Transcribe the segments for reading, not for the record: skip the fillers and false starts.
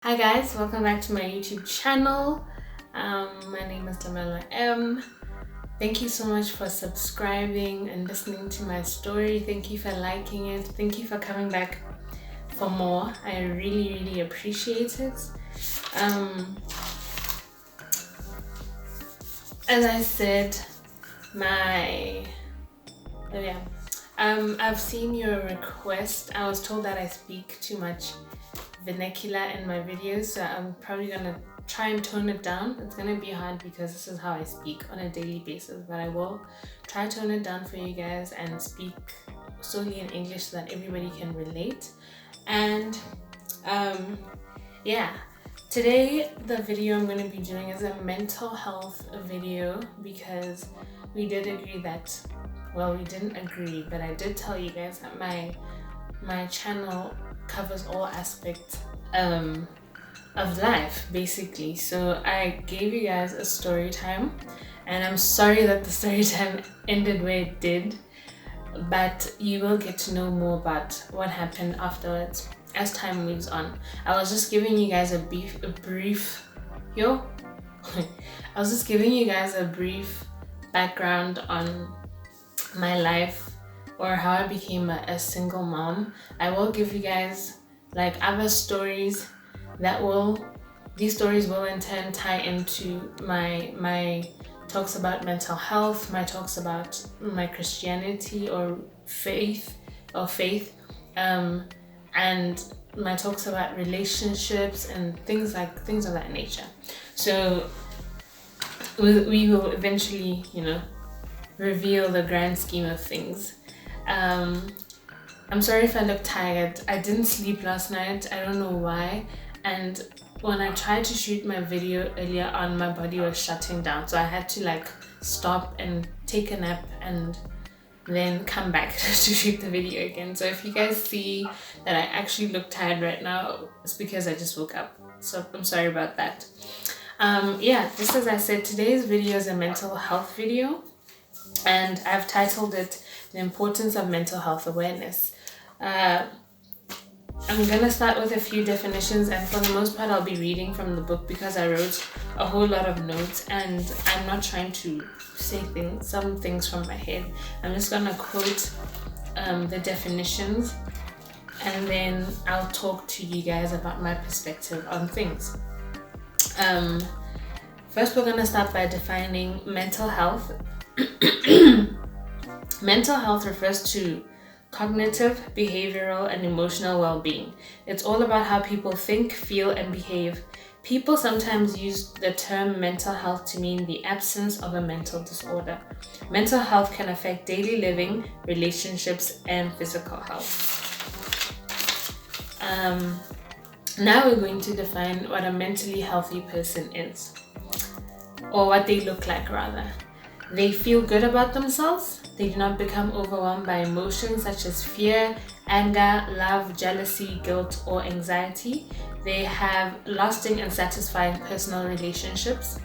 Hi guys, welcome back to my YouTube channel. My name is Lamela M. Thank you so much for subscribing and listening to my story. Thank you for liking it. Thank you for coming back for more. I really appreciate it. As I said, I've seen your request. I was told that I speak too much vernacular in my videos, so I'm probably gonna try and tone it down. It's gonna be hard because this is how I speak on a daily basis, but I will try to tone it down for you guys and speak solely in English so that everybody can relate. And today the video I'm going to be doing is a mental health video because we did agree that, well, we didn't agree, but I did tell you guys that my channel covers all aspects of life basically. So I gave you guys a story time, and I'm sorry that the story time ended where it did, but you will get to know more about what happened afterwards as time moves on. I was just giving you guys a brief background on my life or how I became a single mom. I will give you guys like other stories these stories will in turn tie into my talks about mental health, my talks about my Christianity or faith, and my talks about relationships and things of that nature. So we will eventually, reveal the grand scheme of things. I'm sorry if I look tired. I didn't sleep last night. I don't know why. And when I tried to shoot my video earlier on, my body was shutting down. So I had to stop and take a nap and then come back to shoot the video again. So if you guys see that I actually look tired right now, it's because I just woke up. So I'm sorry about that. Just as I said, today's video is a mental health video, and I've titled it The Importance of Mental Health Awareness. I'm gonna start with a few definitions, and for the most part I'll be reading from the book because I wrote a whole lot of notes and I'm not trying to say some things from my head. I'm just gonna quote the definitions, and then I'll talk to you guys about my perspective on things. First, we're gonna start by defining mental health. Mental health refers to cognitive, behavioral, and emotional well-being. It's all about how people think, feel, and behave. People sometimes use the term mental health to mean the absence of a mental disorder. Mental health can affect daily living, relationships, and physical health. Now we're going to define what a mentally healthy person is, or what they look like rather. They feel good about themselves. They do not become overwhelmed by emotions such as fear, anger, love, jealousy, guilt, or anxiety. They have lasting and satisfying personal relationships.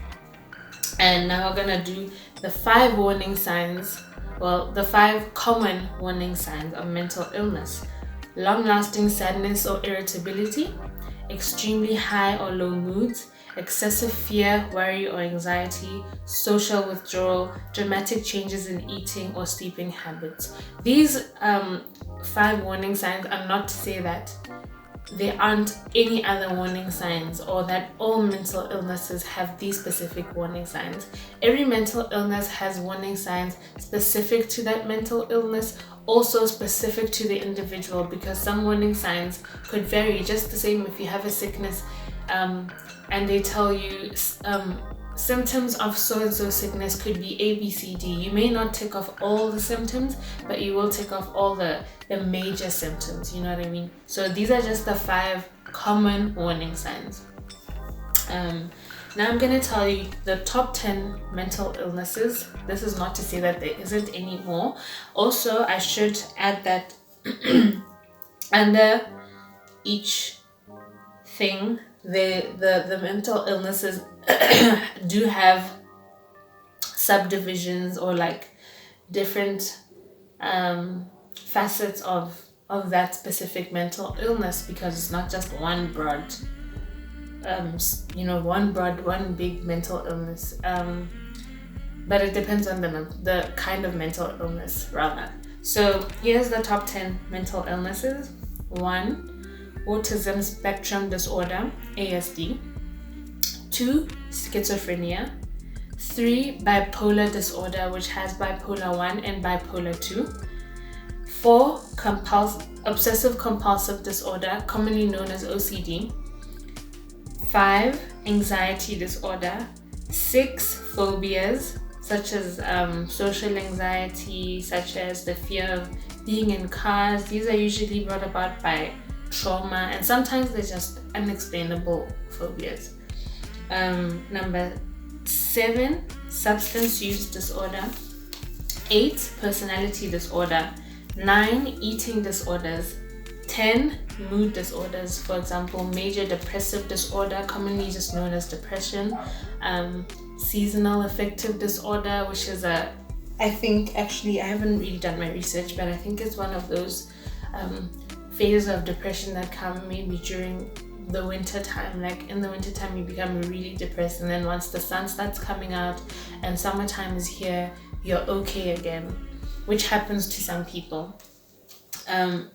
And now we're gonna do the 5 common warning signs of mental illness: long-lasting sadness or irritability, extremely high or low moods, excessive fear, worry, or anxiety, social withdrawal, dramatic changes in eating or sleeping habits. These 5 warning signs are not to say that there aren't any other warning signs or that all mental illnesses have these specific warning signs. Every mental illness has warning signs specific to that mental illness, also specific to the individual, because some warning signs could vary. Just the same if you have a sickness and they tell you symptoms of so-and-so sickness could be A, B, C, D. You may not tick off all the symptoms, but you will tick off all the major symptoms, you know what I mean? So these are just the 5 common warning signs. Now I'm going to tell you the top 10 mental illnesses. This is not to say that there isn't any more. Also, I should add that under each thing, the mental illnesses do have subdivisions or different facets of that specific mental illness, because it's not just one broad one big mental illness. But it depends on the kind of mental illness rather. So here's the top 10 mental illnesses. 1, autism spectrum disorder, ASD. 2, schizophrenia. 3, bipolar disorder, which has bipolar 1 and bipolar 2. 4, obsessive compulsive disorder, commonly known as OCD. 5, anxiety disorder. 6, phobias, such as social anxiety, such as the fear of being in cars. These are usually brought about by trauma, and sometimes they're just unexplainable phobias. Number 7, substance use disorder. 8, personality disorder. 9, eating disorders. 10, mood disorders, for example, major depressive disorder, commonly just known as depression. Seasonal affective disorder, which is I think, actually, I haven't really done my research, but I think it's one of those phases of depression that come maybe during the winter time. Like in the winter time, you become really depressed, and then once the sun starts coming out and summertime is here, you're okay again, which happens to some people. Now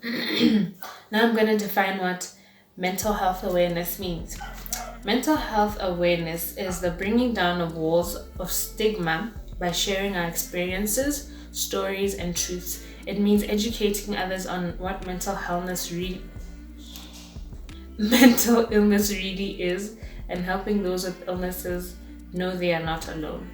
I'm going to define what mental health awareness means. Mental health awareness is the bringing down of walls of stigma by sharing our experiences, stories, and truths. It means educating others on what mental illness really is, and helping those with illnesses know they are not alone.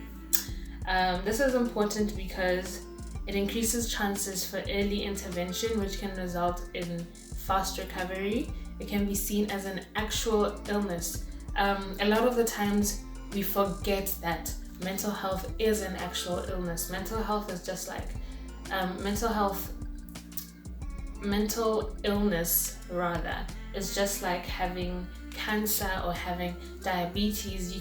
This is important because it increases chances for early intervention, which can result in fast recovery. It can be seen as an actual illness. A lot of the times we forget that mental health is an actual illness. Mental health is just like mental illness rather is just like having cancer or having diabetes.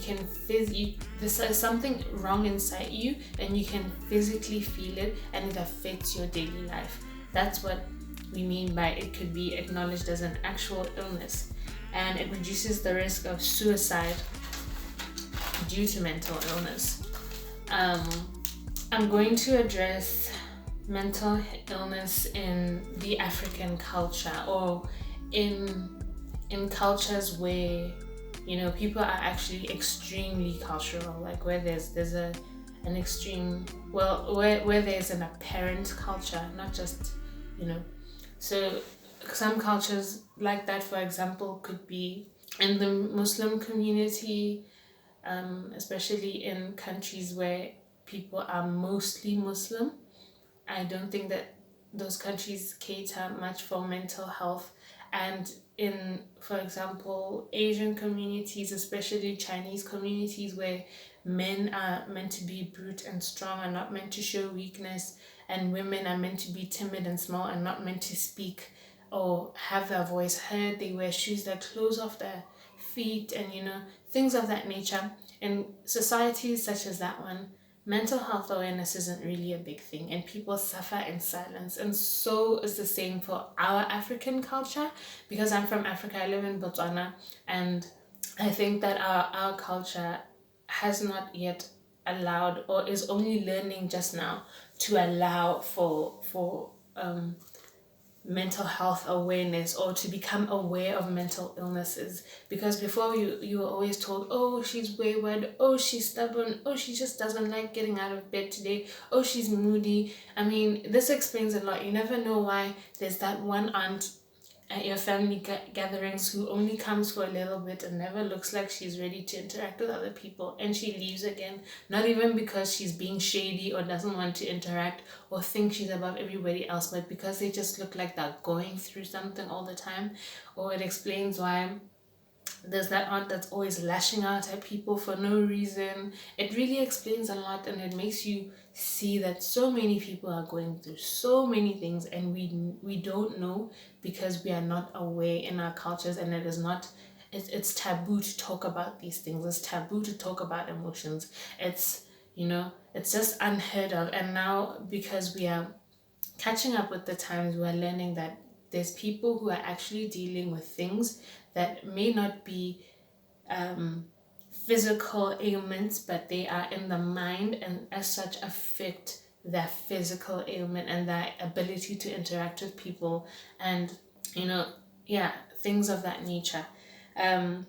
There's something wrong inside you, and you can physically feel it, and it affects your daily life. That's what we mean by it could be acknowledged as an actual illness, and it reduces the risk of suicide due to mental illness. I'm going to address mental illness in the African culture, or in cultures where people are actually extremely cultural, like where there's an extreme, where there's an apparent culture, not just so some cultures like that, for example, could be in the Muslim community, especially in countries where people are mostly Muslim. I don't think that those countries cater much for mental health. And in, for example, Asian communities, especially Chinese communities, where men are meant to be brute and strong and not meant to show weakness, and women are meant to be timid and small and not meant to speak or have their voice heard. They wear shoes that close off their feet, and things of that nature. In societies such as that one, mental health awareness isn't really a big thing, and people suffer in silence. And so is the same for our African culture. Because I'm from Africa, I live in Botswana, and I think that our culture has not yet allowed, or is only learning just now, to allow for mental health awareness, or to become aware of mental illnesses. Because before, you were always told, oh, she's wayward, oh, she's stubborn, oh, she just doesn't like getting out of bed today, oh, she's moody. I mean, this explains a lot. You never know why there's that one aunt at your family gatherings who only comes for a little bit and never looks like she's ready to interact with other people, and she leaves again, not even because she's being shady or doesn't want to interact or think she's above everybody else, but because they just look like they're going through something all the time. Or it explains why there's that aunt that's always lashing out at people for no reason. It really explains a lot, and it makes you see that so many people are going through so many things, and we don't know because we are not aware in our cultures, and it's taboo to talk about these things. It's taboo to talk about emotions. It's just unheard of. And now, because we are catching up with the times, we're learning that there's people who are actually dealing with things that may not be physical ailments, but they are in the mind and as such affect their physical ailment and their ability to interact with people and, yeah, things of that nature. Um,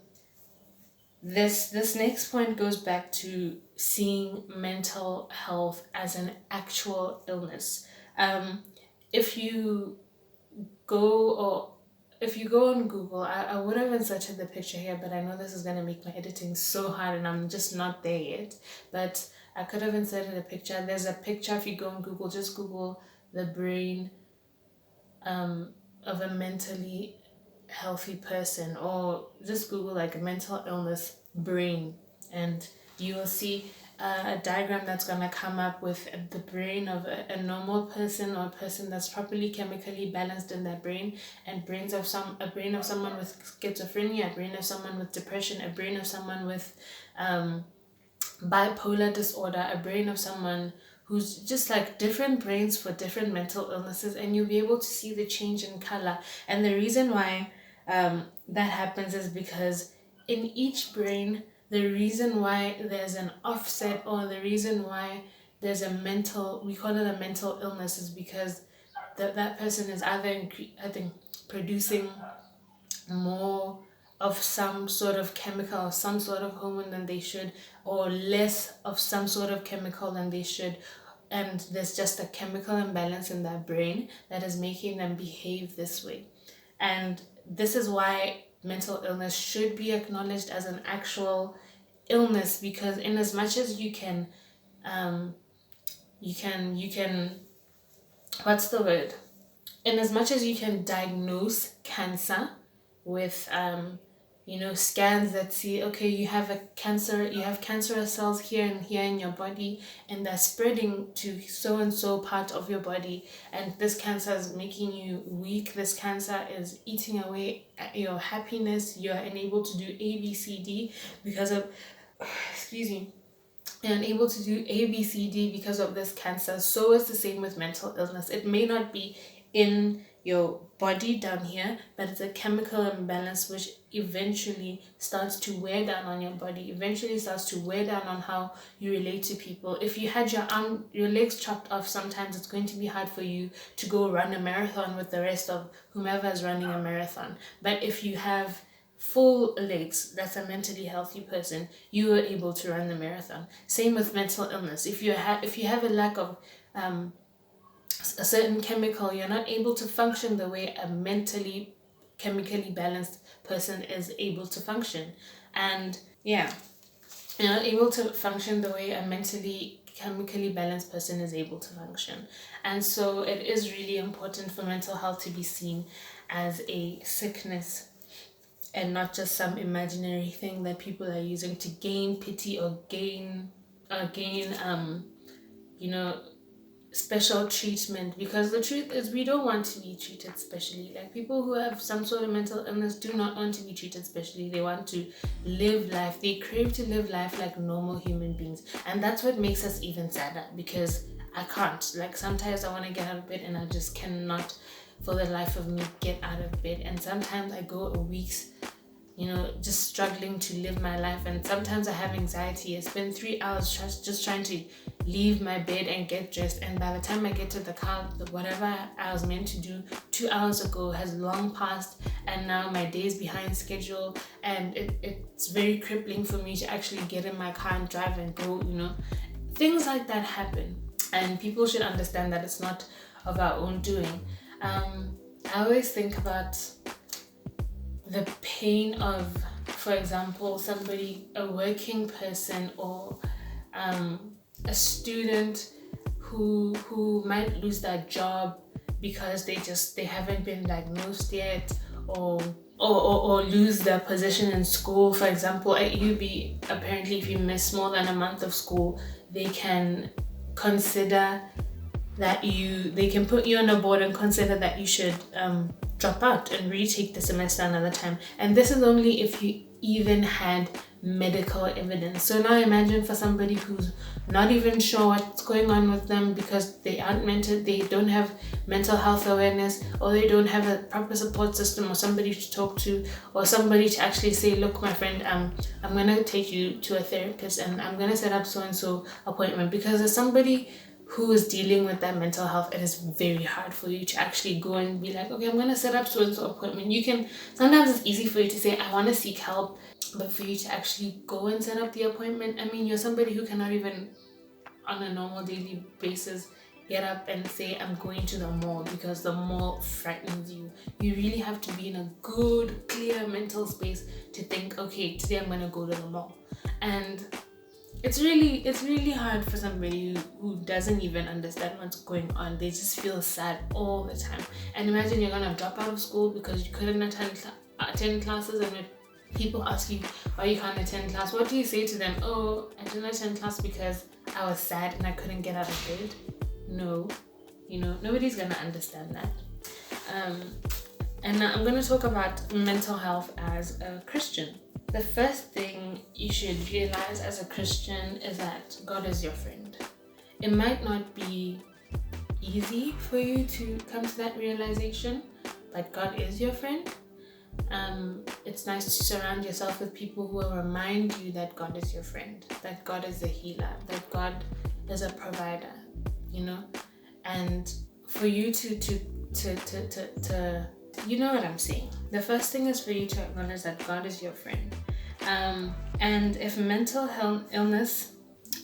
this next point goes back to seeing mental health as an actual illness. If you go or if you go on Google, I would have inserted the picture here, but I know this is going to make my editing so hard and I'm just not there yet. But I could have inserted a picture. There's a picture if you go on Google, just Google the brain of a mentally healthy person, or just Google like mental illness brain, and you will see a diagram that's going to come up with the brain of a normal person, or a person that's properly chemically balanced in their brain, and a brain of someone with schizophrenia, a brain of someone with depression, a brain of someone with bipolar disorder, a brain of someone who's just like different brains for different mental illnesses, and you'll be able to see the change in color. And the reason why that happens is because in each brain, the reason why there's an offset, or the reason why there's we call it a mental illness, is because that person is either producing more of some sort of chemical or some sort of hormone than they should, or less of some sort of chemical than they should, and there's just a chemical imbalance in their brain that is making them behave this way. And this is why mental illness should be acknowledged as an actual illness, because in as much as you can what's the word, in as much as you can diagnose cancer with scans that see, okay, you have cancerous cells here and here in your body, and they're spreading to so and so part of your body, and this cancer is making you weak, this cancer is eating away at your happiness, you're unable to do ABCD because of excuse me, you're unable to do ABCD because of this cancer. So it's the same with mental illness. It may not be in your body down here, but it's a chemical imbalance which eventually starts to wear down on your body, eventually starts to wear down on how you relate to people. If you had your legs chopped off, sometimes it's going to be hard for you to go run a marathon with the rest of whomever is running a marathon. But if you have full legs, that's a mentally healthy person, you are able to run the marathon. Same with mental illness. If you have a lack of a certain chemical, you're not able to function the way a chemically balanced person is able to function. And yeah, you're not able to function the way a chemically balanced person is able to function. And so it is really important for mental health to be seen as a sickness and not just some imaginary thing that people are using to gain pity or gain special treatment. Because the truth is, we don't want to be treated specially. Like, people who have some sort of mental illness do not want to be treated specially. They want to live life, they crave to live life like normal human beings. And that's what makes us even sadder, because I can't, like, sometimes I want to get out of bed and I just cannot for the life of me get out of bed. And sometimes I go weeks just struggling to live my life, and sometimes I have anxiety. I spend 3 hours just trying to leave my bed and get dressed, and by the time I get to the car, whatever I was meant to do 2 hours ago has long passed, and now my day is behind schedule, and it's very crippling for me to actually get in my car and drive and go. Things like that happen, and people should understand that it's not of our own doing. I always think about the pain of, for example, a working person, or a student who might lose their job because they haven't been diagnosed yet, or lose their position in school. For example, at UB, apparently if you miss more than a month of school, they can consider that they can put you on a board and consider that you should drop out and retake the semester another time. And this is only if you even had medical evidence. So now imagine for somebody who's not even sure what's going on with them because they don't have mental health awareness, or they don't have a proper support system, or somebody to talk to, or somebody to actually say, look, my friend, I'm gonna take you to a therapist and I'm gonna set up so and so appointment. Because as somebody who is dealing with that mental health, it is very hard for you to actually go and be like, okay, I'm gonna set up so and so appointment. Sometimes it's easy for you to say, I want to seek help, but for you to actually go and set up the appointment, I mean, you're somebody who cannot even on a normal daily basis get up and say, I'm going to the mall, because the mall frightens you. You really have to be in a good, clear mental space to think, okay, today I'm gonna go to the mall. And it's really hard for somebody who doesn't even understand what's going on. They just feel sad all the time. And imagine you're gonna drop out of school because you couldn't attend classes, and when people ask you why you can't attend class, what do you say to them? Oh, I didn't attend class because I was sad and I couldn't get out of bed. No, nobody's gonna understand that. And now I'm gonna talk about mental health as a Christian. The first thing you should realize as a Christian is that God is your friend. It might not be easy for you to come to that realization, but God is your friend. It's nice to surround yourself with people who will remind you that God is your friend, that God is a healer, that God is a provider, and for you to you know what I'm saying. The first thing is for you to acknowledge that God is your friend. And if mental illness,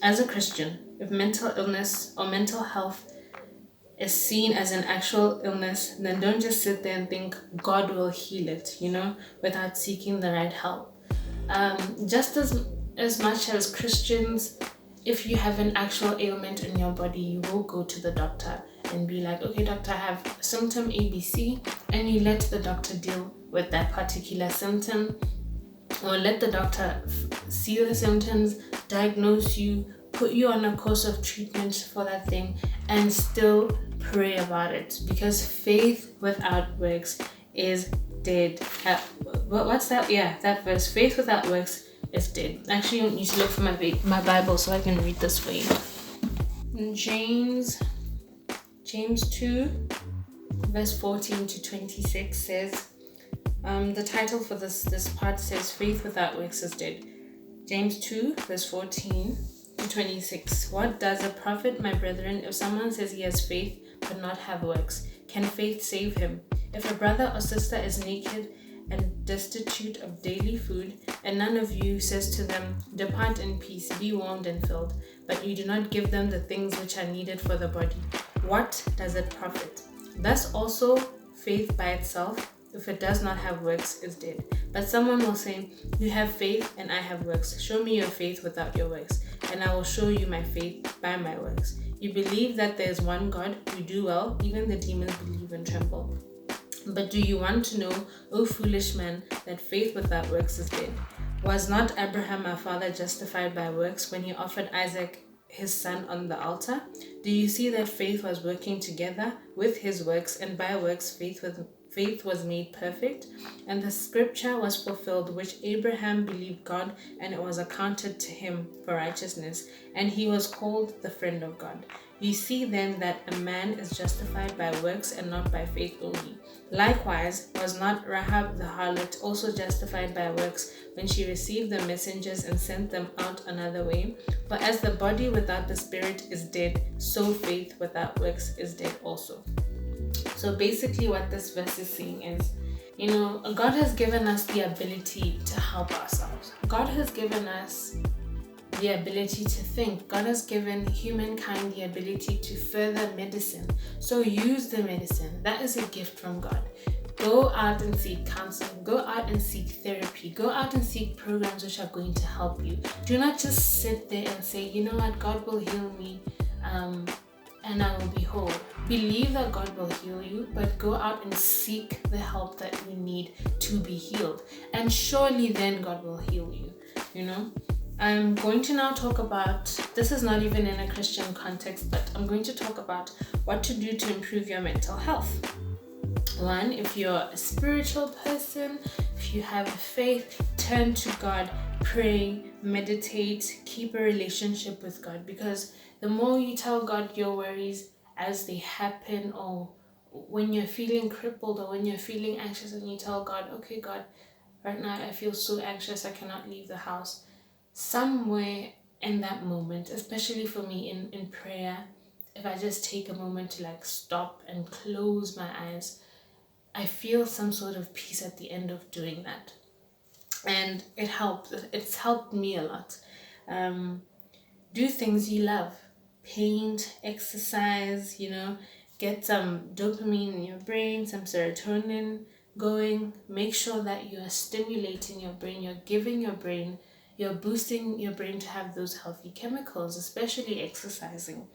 as a Christian, if mental illness or mental health is seen as an actual illness, then don't just sit there and think God will heal it, without seeking the right help. Just as much as Christians, if you have an actual ailment in your body, you will go to the doctor and be like, okay, doctor, I have symptom ABC, and you let the doctor deal with that particular symptom, or let the doctor see the symptoms, diagnose you, put you on a course of treatment for that thing, and still pray about it, because faith without works is dead. What's that? Yeah, that verse, faith without works is dead. Actually, you need to look for my Bible so I can read this for you. In James 2 verse 14 to 26 says, the title for this part says, faith without works is dead. James 2 verse 14 to 26. What does it profit, my brethren, if someone says he has faith but not have works? Can faith save him? If a brother or sister is naked and destitute of daily food, and none of you says to them, depart in peace, be warmed and filled, but you do not give them the things which are needed for the body, what does it profit? Thus also faith by itself, if it does not have works, is dead. But someone will say, you have faith and I have works. Show me your faith without your works, and I will show you my faith by my works. You believe that there is one God, you do well, even the demons believe and tremble. But do you want to know, O foolish man, that faith without works is dead? Was not Abraham our father justified by works when he offered Isaac his son on the altar? Do you see that faith was working together with his works, and by works faith was made perfect? And the scripture was fulfilled, which Abraham believed God, and it was accounted to him for righteousness, and he was called the friend of God. You see then that a man is justified by works and not by faith only. Likewise, was not Rahab the harlot also justified by works when she received the messengers and sent them out another way? For as the body without the spirit is dead, so faith without works is dead also. So basically what this verse is saying is, God has given us the ability to help ourselves. God has given us the ability to think. God has given humankind the ability to further medicine. So use the medicine. That is a gift from God. Go out and seek counseling. Go out and seek therapy. Go out and seek programs which are going to help you. Do not just sit there and say, you know what, God will heal me and I will be whole. Believe that God will heal you, but go out and seek the help that you need to be healed. And surely then God will heal you, I'm going to now talk about, this is not even in a Christian context, but I'm going to talk about what to do to improve your mental health. One, if you're a spiritual person, if you have faith, turn to God, pray, meditate, keep a relationship with God, because the more you tell God your worries as they happen, or when you're feeling crippled or when you're feeling anxious and you tell God, okay, God, right now I feel so anxious, I cannot leave the house. Somewhere in that moment, especially for me in prayer, if I just take a moment to like stop and close my eyes, I feel some sort of peace at the end of doing that. And it helps. It's helped me a lot. Um, do things you love. Paint, exercise, get some dopamine in your brain, some serotonin going. Make sure that you're stimulating your brain, you're boosting your brain to have those healthy chemicals, especially exercising.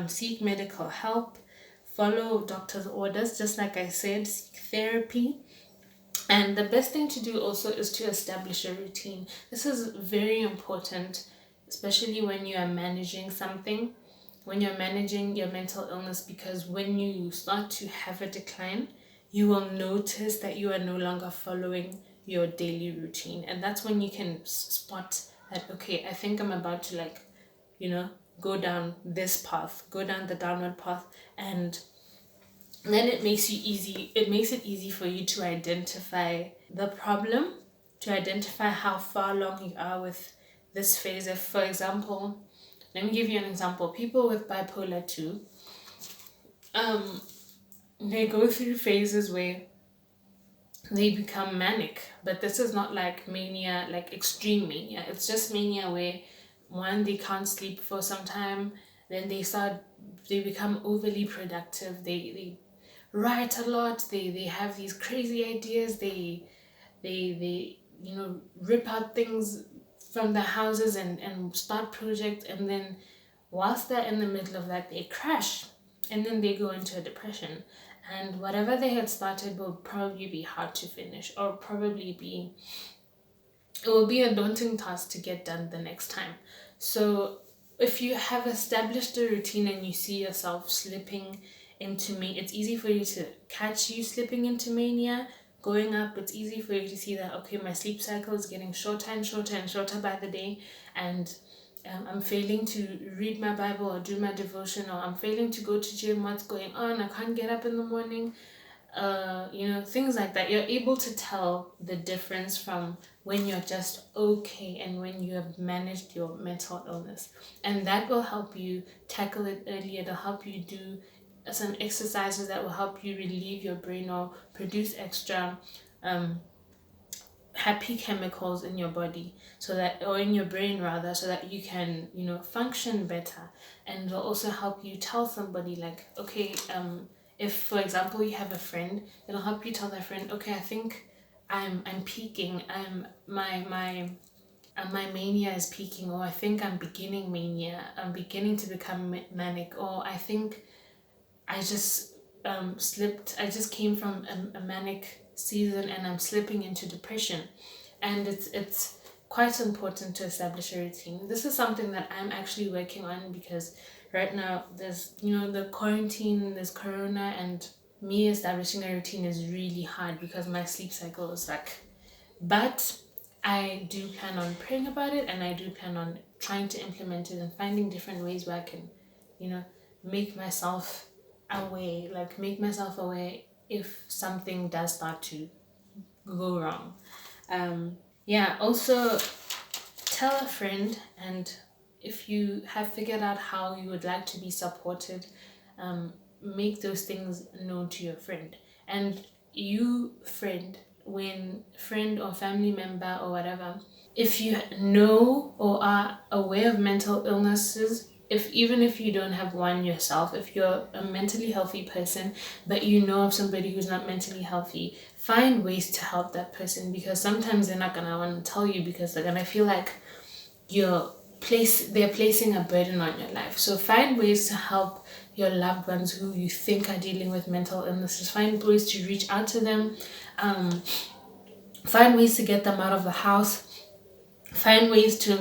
Seek medical help, follow doctor's orders, just like I said, seek therapy. And the best thing to do also is to establish a routine. This is very important, especially when you are managing something, when you're managing your mental illness, because when you start to have a decline, you will notice that you are no longer following your daily routine. And that's when you can spot that, okay, I think I'm about to go down this path, go down the downward path. And then it makes it easy for you to identify the problem, to identify how far along you are with this phase. If, for example, let me give you an example. People with bipolar 2, they go through phases where they become manic, but this is not like mania, like extreme mania. It's just mania where, one, they can't sleep for some time, then they become overly productive, they write a lot, they have these crazy ideas, they rip out things from their houses and start projects, and then whilst they're in the middle of that, they crash, and then they go into a depression, and whatever they had started will probably be hard to finish, or it will be a daunting task to get done the next time. So if you have established a routine and you see yourself slipping into me, it's easy for you to catch you slipping into mania, going up. It's easy for you to see that, okay, my sleep cycle is getting shorter and shorter and shorter by the day, and I'm failing to read my Bible or do my devotion, or I'm failing to go to gym. What's going on? I can't get up in the morning. Things like that. You're able to tell the difference from when you're just okay and when you have managed your mental illness. And that will help you tackle it early. It'll help you do some exercises that will help you relieve your brain or produce extra happy chemicals in your body, or in your brain rather, so that you can function better. And it'll also help you tell somebody, like, okay, if for example you have a friend, it'll help you tell that friend, okay, I think I'm peaking, my mania is peaking, or I think I'm beginning mania, I'm beginning to become manic, or I think I just slipped. I just came from a manic season and I'm slipping into depression. And it's quite important to establish a routine. This is something that I'm actually working on, because right now there's the quarantine, there's corona, and me establishing a routine is really hard because my sleep cycle is like. But I do plan on praying about it, and I do plan on trying to implement it and finding different ways where I can, you know, make myself make myself aware if something does start to go wrong. Yeah, also tell a friend, and if you have figured out how you would like to be supported, make those things known to your friend. And you, friend or family member or whatever, if you know or are aware of mental illnesses, even if you don't have one yourself, if you're a mentally healthy person but you know of somebody who's not mentally healthy, find ways to help that person, because sometimes they're not gonna want to tell you because they're gonna feel like they're placing a burden on your life. So find ways to help your loved ones who you think are dealing with mental illnesses. Find ways to reach out to them. Find ways to get them out of the house. Find ways to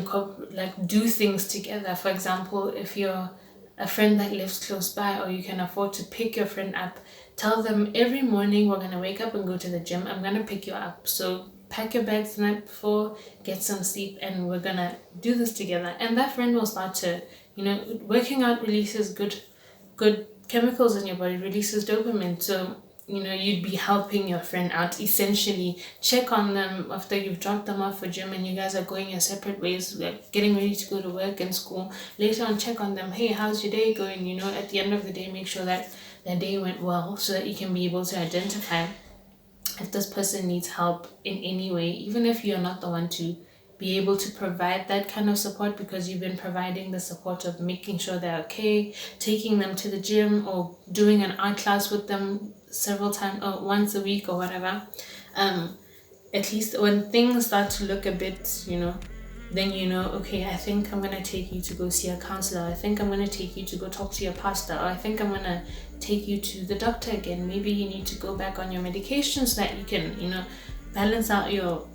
do things together. For example, if you're a friend that lives close by, or you can afford to pick your friend up Tell them every morning we're gonna wake up and go to the gym. I'm gonna pick you up. So pack your bags the night before, get some sleep, and we're gonna do this together. And that friend will start to, working out releases good chemicals in your body, releases dopamine. So you'd be helping your friend out essentially. Check on them after you've dropped them off for gym and you guys are going your separate ways, like getting ready to go to work and school. Later on, check on them. Hey, how's your day going? At the end of the day, make sure that their day went well, so that you can be able to identify if this person needs help in any way, even if you're not the one to be able to provide that kind of support, because you've been providing the support of making sure they're okay, taking them to the gym or doing an art class with them several times or once a week or whatever. At least when things start to look a bit, then okay, I think I'm going to take you to go see a counselor. I think I'm going to take you to go talk to your pastor. Or I think I'm going to take you to the doctor again. Maybe you need to go back on your medication so that you can, balance out your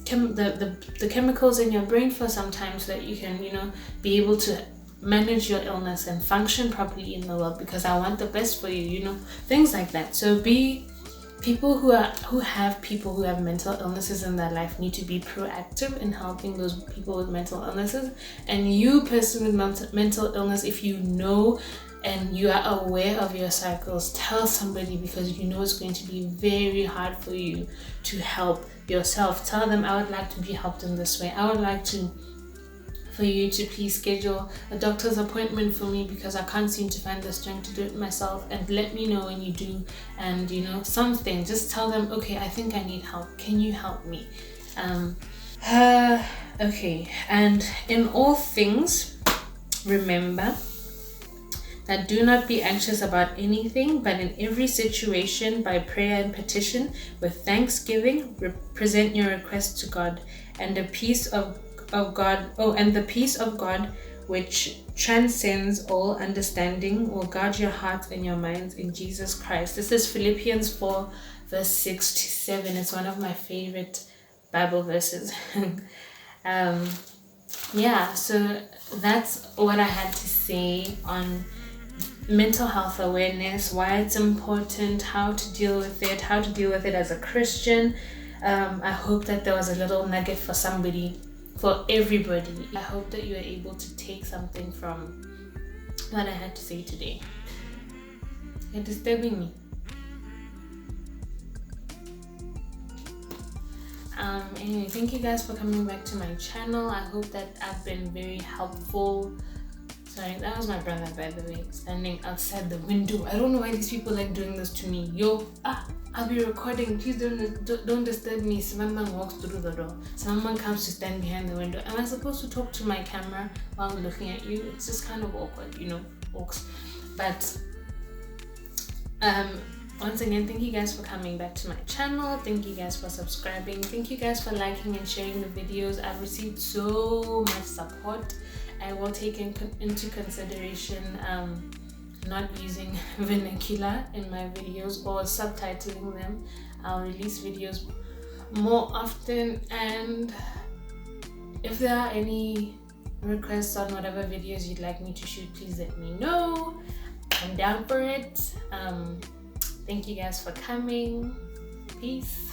the chemicals in your brain for some time, so that you can, be able to manage your illness and function properly in the world, because I want the best for you, things like that. So people who have mental illnesses in their life need to be proactive in helping those people with mental illnesses. And you, person with mental illness, if you know and you are aware of your cycles, tell somebody, because it's going to be very hard for you to help yourself. Tell them, I would like to be helped in this way. I would like for you to please schedule a doctor's appointment for me, because I can't seem to find the strength to do it myself, and let me know when you do. And something, just tell them, okay, I think I need help, can you help me? Okay, and in all things, remember that do not be anxious about anything, but in every situation, by prayer and petition, with thanksgiving, present your requests to God, and the peace of God, which transcends all understanding, will guard your hearts and your minds in Jesus Christ. This is Philippians 4, verse 6 to 7. It's one of my favorite Bible verses. So that's what I had to say on mental health awareness, why it's important, how to deal with it as a Christian. I hope that there was a little nugget for everybody. I hope that you are able to take something from what I had to say today. You're disturbing me. Anyway, thank you guys for coming back to my channel. I hope that I've been very helpful. Sorry, that was my brother, by the way, standing outside the window. I don't know why these people like doing this to me. I'll be recording. Please don't disturb me. Someone walks through the door. Someone comes to stand behind the window. Am I supposed to talk to my camera while I'm looking at you? It's just kind of awkward, folks. But once again, thank you guys for coming back to my channel. Thank you guys for subscribing. Thank you guys for liking and sharing the videos. I've received so much support. I will take into consideration not using vernacular in my videos or subtitling them. I'll release videos more often, and if there are any requests on whatever videos you'd like me to shoot, please let me know. I'm down for it. Thank you guys for coming. Peace.